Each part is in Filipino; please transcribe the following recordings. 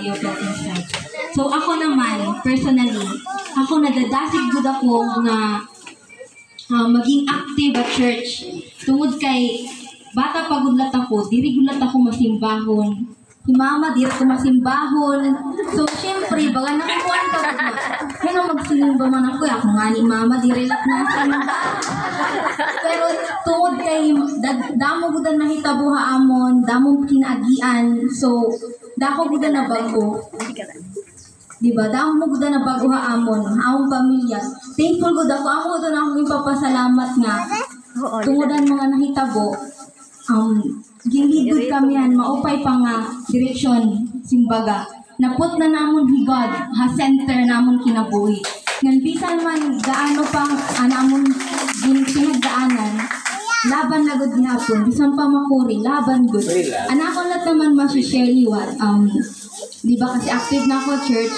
your inside. So ako naman, personally, ako nadadasig gud ako nga maging active at church. Tungod kay bata pagudlat ako, diri gulat ako masimbahon. Si mama, diri ko masimbahon. So, syempre, baga nakukuhan ka ba? Kaya magsimba man ako, ako nga ni mama, diri lang na simba. Pero tungod kay, damo gudan nahitabuha amon, damo kinaagian. So, dako gudan na bago. Diba? Damo gudan na bago ha amon, among pamilya. Thankful gud ako, amo gudan ako ipapasalamat nga. Tungodan mga nahitabo, gilidod kami yan, maupay pa nga direksyon, simbaga. Napot na namon higad, ha-center namon kinabuhi. Ngan bisan man gaano pa namon pinagdaanan, laban na gud gihapon, bisan pa makuri, laban gud. Anak ko lahat naman masishare liwat, di ba kasi active na ako church,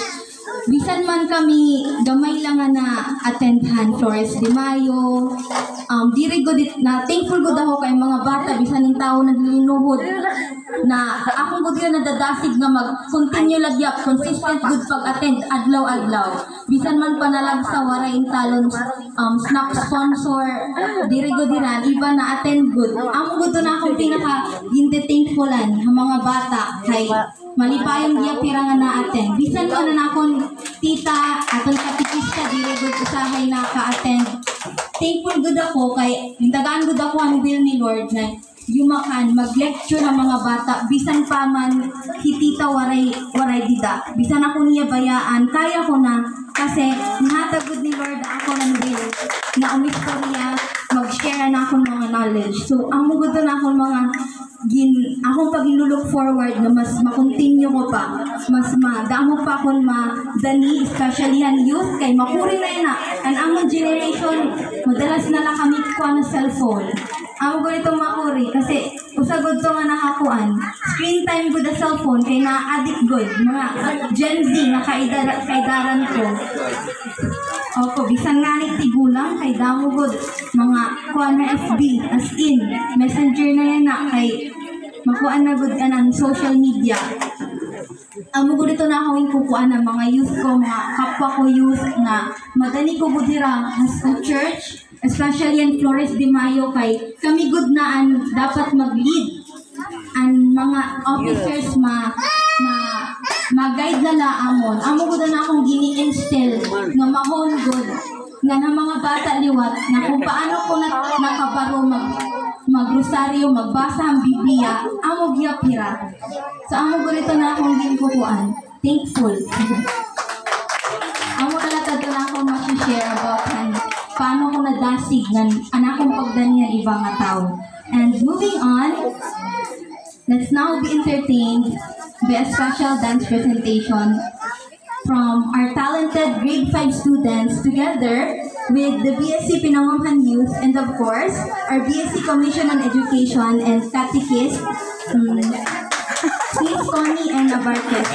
bisan man kami gamay lang na attendhan Flores de Mayo, diri gud na thankful gud ako kay mga bata bisan ning tawo naglinuhod na akong gud na nadadasig nga mag-continue lagyap consistent gud pag-attend adlaw-adlaw bisan man panalag sa waray talon snack sponsor diri gud diran iba na attend gud amo gud na akong pinaka thankfulan ang mga bata kay malipayong giyapira nga na-attend bisan ko na akong tita aton katikista diri gud usahay na ka-attend. Thankful good ako kay dagaan good ako ang will ni Lord na yumakan mag-lecture ng mga bata bisan pa man hitita waray dida bisan ako niya bayaan kaya ko na kasi nahatagod ni Lord ako ng will na umistorya mag-share na akong mga knowledge so ang mugod na akong mga akong pag-look forward na mas makontinue ko pa mas madamo pa akong madani especially ang youth kay makuri na yun and ang generation madalas na lang kami kuha ng cellphone ang ganitong makuri kasi usagod to nga nakakuan screen time ko the cellphone kay na-addict good mga Gen Z na kaidaran ko opo bisan nga ni tigulang kay damo good mga kuha na FB as in messenger na yan na kay makuha na good ka ng social media amo gud ito na akong kukuha ng mga youth ko mga kapwa ko youth na madani ko budira sa church especially in Flores de Mayo kay kami good na dapat mag-lead ang mga officers mag-guide na amon amo gud na akong gini-instill nga mahon good nga ng mga bata liwat na kung paano ko nakabaro magrosaryo magbasa ang Biblia amo giyapira so amo gud ito na akong ginkukuan thankful amo talaga na akong ma-share about paano ko nadasig ng anakong pagdaniya ibang nga tao. And moving on, let's now be entertained by a special dance presentation from our talented grade 5 students together with the BSC Pinangunahan Youth and of course, our BSC Commission on Education and Catechist, Sis Connie and Abarquez.